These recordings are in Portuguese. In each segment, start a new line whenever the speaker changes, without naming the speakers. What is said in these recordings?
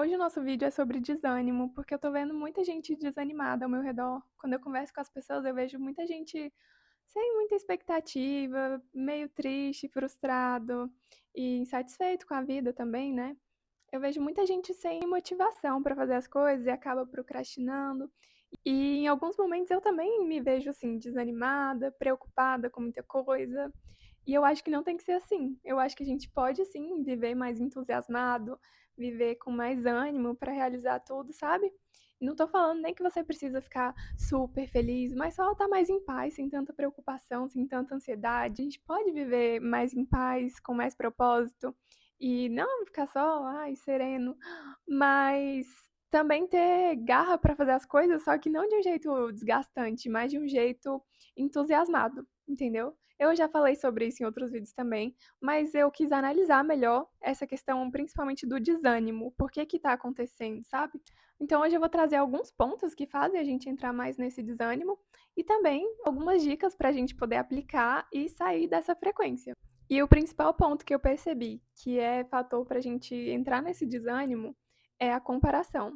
Hoje o nosso vídeo é sobre desânimo, porque eu tô vendo muita gente desanimada ao meu redor. Quando eu converso com as pessoas, eu vejo muita gente sem muita expectativa, meio triste, frustrado e insatisfeito com a vida também, né? Eu vejo muita gente sem motivação para fazer as coisas e acaba procrastinando. E em alguns momentos eu também me vejo assim, desanimada, preocupada com muita coisa. E eu acho que não tem que ser assim. Eu acho que a gente pode sim viver mais entusiasmado, viver com mais ânimo para realizar tudo, sabe? Não tô falando nem que você precisa ficar super feliz, mas só estar mais em paz, sem tanta preocupação, sem tanta ansiedade. A gente pode viver mais em paz, com mais propósito e não ficar só, ai, sereno, mas também ter garra para fazer as coisas, só que não de um jeito desgastante, mas de um jeito entusiasmado, entendeu? Eu já falei sobre isso em outros vídeos também, mas eu quis analisar melhor essa questão, principalmente do desânimo, por que que tá acontecendo, sabe? Então hoje eu vou trazer alguns pontos que fazem a gente entrar mais nesse desânimo e também algumas dicas para a gente poder aplicar e sair dessa frequência. E o principal ponto que eu percebi que é fator para a gente entrar nesse desânimo é a comparação.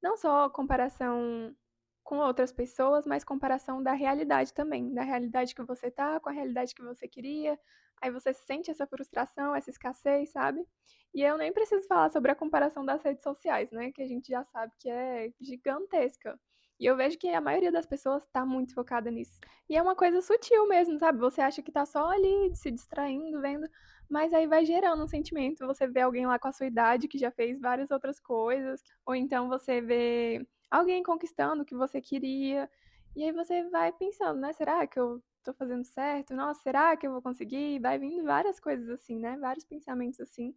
Não só comparação com outras pessoas, mas comparação da realidade também, da realidade que você tá com a realidade que você queria. Aí você sente essa frustração, essa escassez, sabe? E eu nem preciso falar sobre a comparação das redes sociais, né? Que a gente já sabe que é gigantesca. E eu vejo que a maioria das pessoas tá muito focada nisso. E é uma coisa sutil mesmo, sabe? Você acha que tá só ali se distraindo, vendo, mas aí vai gerando um sentimento. Você vê alguém lá com a sua idade que já fez várias outras coisas, ou então você vê alguém conquistando o que você queria, e aí você vai pensando, né? Será que eu tô fazendo certo? Nossa, será que eu vou conseguir? Vai vindo várias coisas assim, né? Vários pensamentos assim.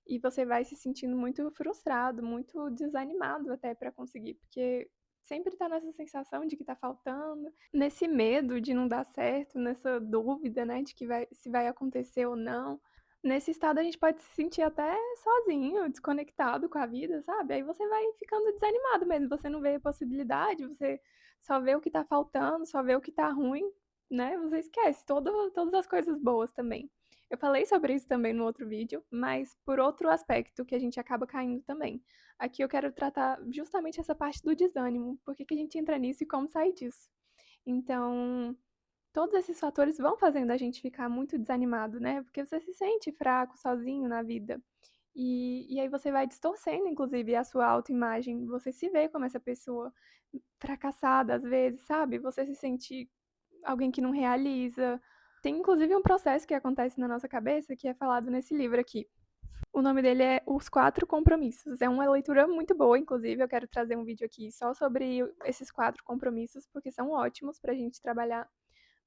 E você vai se sentindo muito frustrado, muito desanimado até para conseguir, porque sempre tá nessa sensação de que tá faltando, nesse medo de não dar certo, nessa dúvida, né, de que se vai acontecer ou não. Nesse estado a gente pode se sentir até sozinho, desconectado com a vida, sabe? Aí você vai ficando desanimado mesmo, você não vê a possibilidade, você só vê o que tá faltando, só vê o que tá ruim, né? Você esquece todas as coisas boas também. Eu falei sobre isso também no outro vídeo, mas por outro aspecto que a gente acaba caindo também. Aqui eu quero tratar justamente essa parte do desânimo, por que que a gente entra nisso e como sair disso. Então, todos esses fatores vão fazendo a gente ficar muito desanimado, né? Porque você se sente fraco, sozinho na vida. E aí você vai distorcendo, inclusive, a sua autoimagem. Você se vê como essa pessoa fracassada, às vezes, sabe? Você se sente alguém que não realiza. Tem, inclusive, um processo que acontece na nossa cabeça que é falado nesse livro aqui. O nome dele é Os Quatro Compromissos. É uma leitura muito boa, inclusive. Eu quero trazer um vídeo aqui só sobre esses quatro compromissos, porque são ótimos para a gente trabalhar.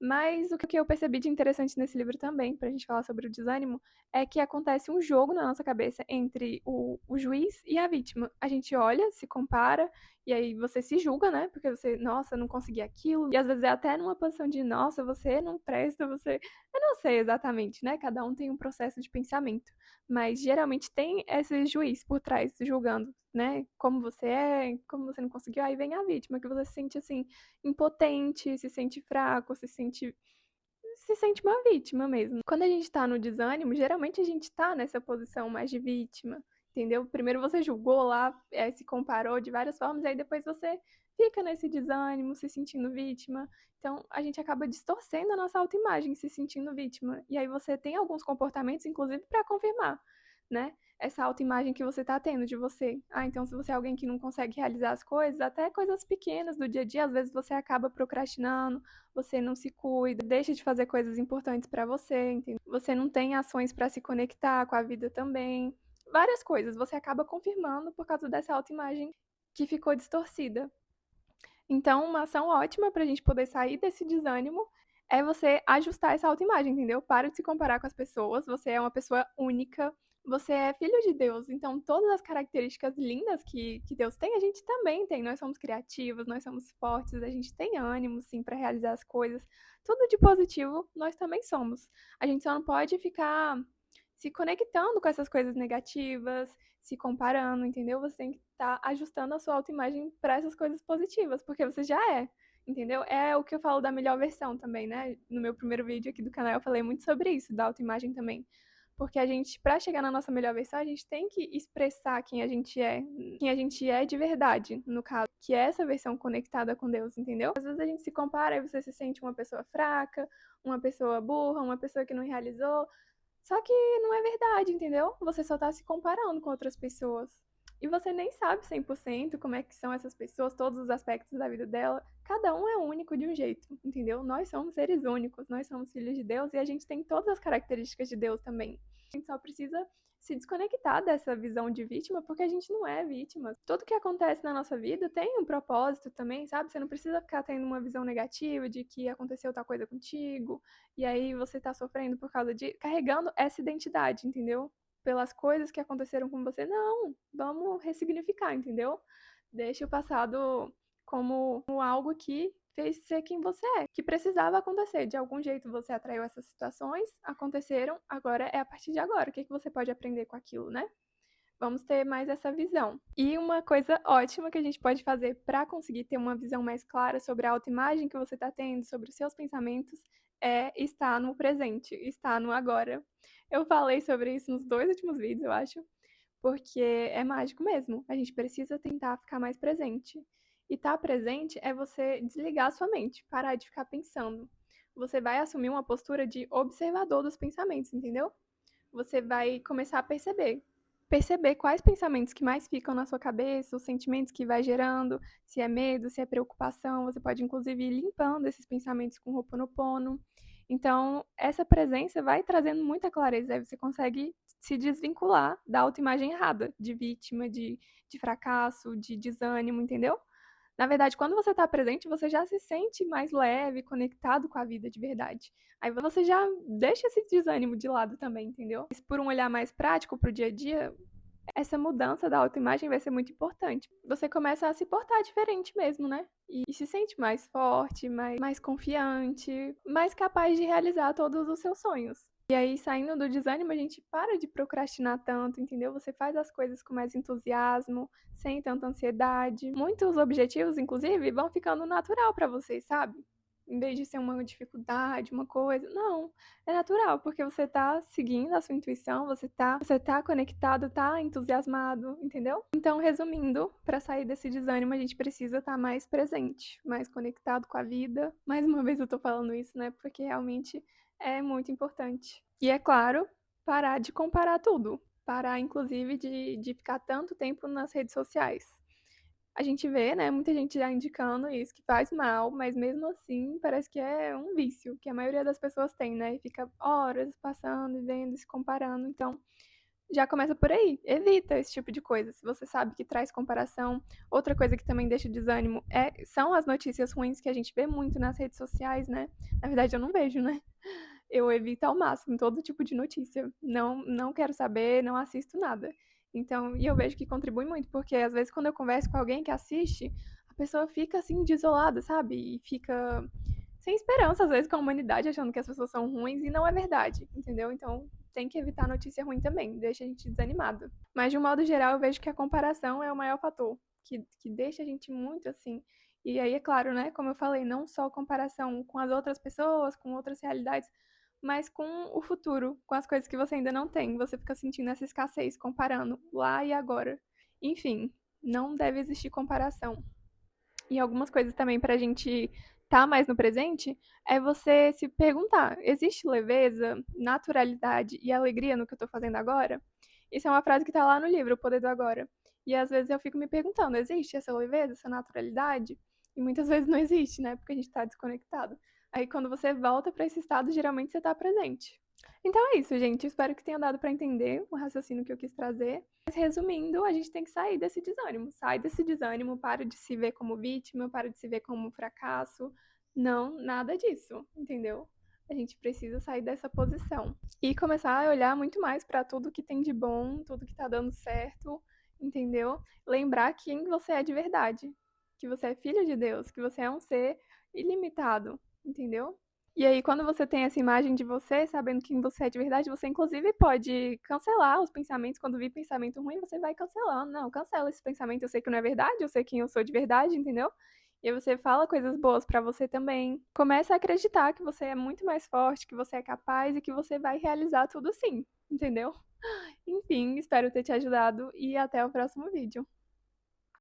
Mas o que eu percebi de interessante nesse livro também, pra gente falar sobre o desânimo, é que acontece um jogo na nossa cabeça entre o juiz e a vítima. A gente olha, se compara, e aí você se julga, né? Porque você, nossa, não consegui aquilo. E às vezes é até numa posição de, nossa, você não presta, você. Eu não sei exatamente, né? Cada um tem um processo de pensamento. Mas geralmente tem esse juiz por trás julgando, né? Como você é, como você não conseguiu. Aí vem a vítima, que você se sente assim impotente, se sente fraco, se sente uma vítima mesmo. Quando a gente tá no desânimo, geralmente a gente tá nessa posição mais de vítima, entendeu? Primeiro você julgou lá, se comparou de várias formas, aí depois você fica nesse desânimo, se sentindo vítima. Então, a gente acaba distorcendo a nossa autoimagem, se sentindo vítima. E aí você tem alguns comportamentos, inclusive, para confirmar, né? Essa autoimagem que você tá tendo de você. Ah, então se você é alguém que não consegue realizar as coisas, até coisas pequenas do dia a dia, às vezes você acaba procrastinando, você não se cuida, deixa de fazer coisas importantes para você, entendeu? Você não tem ações para se conectar com a vida também. Várias coisas você acaba confirmando por causa dessa autoimagem que ficou distorcida. Então, uma ação ótima para a gente poder sair desse desânimo é você ajustar essa autoimagem, entendeu? Para de se comparar com as pessoas, você é uma pessoa única, você é filho de Deus, então todas as características lindas que Deus tem, a gente também tem. Nós somos criativos, nós somos fortes, a gente tem ânimo, sim, para realizar as coisas. Tudo de positivo nós também somos. A gente só não pode ficar se conectando com essas coisas negativas, se comparando, entendeu? Você tem que estar ajustando a sua autoimagem para essas coisas positivas, porque você já é, entendeu? É o que eu falo da melhor versão também, né? No meu primeiro vídeo aqui do canal eu falei muito sobre isso, da autoimagem também. Porque a gente, pra chegar na nossa melhor versão, a gente tem que expressar quem a gente é de verdade, no caso, que é essa versão conectada com Deus, entendeu? Às vezes a gente se compara e você se sente uma pessoa fraca, uma pessoa burra, uma pessoa que não realizou. Só que não é verdade, entendeu? Você só tá se comparando com outras pessoas. E você nem sabe 100% como é que são essas pessoas, todos os aspectos da vida dela. Cada um é único de um jeito, entendeu? Nós somos seres únicos, nós somos filhos de Deus e a gente tem todas as características de Deus também. A gente só precisa se desconectar dessa visão de vítima, porque a gente não é vítima. Tudo que acontece na nossa vida tem um propósito também, sabe? Você não precisa ficar tendo uma visão negativa de que aconteceu tal coisa contigo, e aí você tá sofrendo por causa de carregando essa identidade, entendeu? Pelas coisas que aconteceram com você. Não, vamos ressignificar, entendeu? Deixa o passado como algo que fez ser quem você é, que precisava acontecer. De algum jeito você atraiu essas situações, aconteceram, agora é a partir de agora. O que você pode aprender com aquilo, né? Vamos ter mais essa visão. E uma coisa ótima que a gente pode fazer para conseguir ter uma visão mais clara sobre a autoimagem que você está tendo, sobre os seus pensamentos, é estar no presente, estar no agora. Eu falei sobre isso nos 2 últimos vídeos, eu acho, porque é mágico mesmo. A gente precisa tentar ficar mais presente. E estar presente é você desligar a sua mente, parar de ficar pensando. Você vai assumir uma postura de observador dos pensamentos, entendeu? Você vai começar a perceber quais pensamentos que mais ficam na sua cabeça, os sentimentos que vai gerando, se é medo, se é preocupação. Você pode inclusive ir limpando esses pensamentos com o Ho'oponopono. Então, essa presença vai trazendo muita clareza, aí você consegue se desvincular da autoimagem errada, de vítima, de fracasso, de desânimo, entendeu? Na verdade, quando você está presente, você já se sente mais leve, conectado com a vida de verdade. Aí você já deixa esse desânimo de lado também, entendeu? Mas por um olhar mais prático para o dia a dia, essa mudança da autoimagem vai ser muito importante. Você começa a se portar diferente mesmo, né? E se sente mais forte, mais confiante, mais capaz de realizar todos os seus sonhos. E aí, saindo do desânimo, a gente para de procrastinar tanto, entendeu? Você faz as coisas com mais entusiasmo, sem tanta ansiedade. Muitos objetivos, inclusive, vão ficando natural para vocês, sabe? Em vez de ser uma dificuldade, uma coisa. Não, é natural, porque você tá seguindo a sua intuição, você tá conectado, tá entusiasmado, entendeu? Então, resumindo, para sair desse desânimo, a gente precisa estar mais presente, mais conectado com a vida. Mais uma vez eu tô falando isso, né? Porque realmente é muito importante. E é claro, parar de comparar tudo. Parar, inclusive, de ficar tanto tempo nas redes sociais. A gente vê, né, muita gente já indicando isso, que faz mal, mas mesmo assim parece que é um vício, que a maioria das pessoas tem, né? E fica horas passando e vendo, se comparando. Então, já começa por aí. Evita esse tipo de coisa. Se você sabe que traz comparação. Outra coisa que também deixa desânimo são as notícias ruins que a gente vê muito nas redes sociais, né? Na verdade, eu não vejo, né? Eu evito ao máximo todo tipo de notícia. Não quero saber, não assisto nada. Então, e eu vejo que contribui muito, porque às vezes quando eu converso com alguém que assiste, a pessoa fica assim desolada, sabe? E fica sem esperança às vezes com a humanidade, achando que as pessoas são ruins e não é verdade, entendeu? Então, tem que evitar notícia ruim também, deixa a gente desanimado. Mas de um modo geral, eu vejo que a comparação é o maior fator que deixa a gente muito assim. E aí, é claro, né? Como eu falei, não só comparação com as outras pessoas, com outras realidades, mas com o futuro, com as coisas que você ainda não tem. Você fica sentindo essa escassez, comparando lá e agora. Enfim, não deve existir comparação. E algumas coisas também pra gente estar mais no presente é você se perguntar: existe leveza, naturalidade e alegria no que eu tô fazendo agora? Isso é uma frase que tá lá no livro, O Poder do Agora. E às vezes eu fico me perguntando: existe essa leveza, essa naturalidade? E muitas vezes não existe, né? Porque a gente tá desconectado. Aí quando você volta para esse estado, geralmente você tá presente. Então é isso, gente. Espero que tenha dado para entender o raciocínio que eu quis trazer. Mas resumindo, a gente tem que sair desse desânimo. Sai desse desânimo, para de se ver como vítima, para de se ver como fracasso. Não, nada disso, entendeu? A gente precisa sair dessa posição e começar a olhar muito mais para tudo que tem de bom, tudo que tá dando certo, entendeu? Lembrar quem você é de verdade, que você é filho de Deus, que você é um ser ilimitado, entendeu? E aí, quando você tem essa imagem de você, sabendo quem você é de verdade, você inclusive pode cancelar os pensamentos. Quando vir pensamento ruim, você vai cancelando. Não, cancela esse pensamento. Eu sei que não é verdade, eu sei quem eu sou de verdade, entendeu? E aí você fala coisas boas pra você também. Começa a acreditar que você é muito mais forte, que você é capaz e que você vai realizar tudo sim, entendeu? Enfim, espero ter te ajudado e até o próximo vídeo.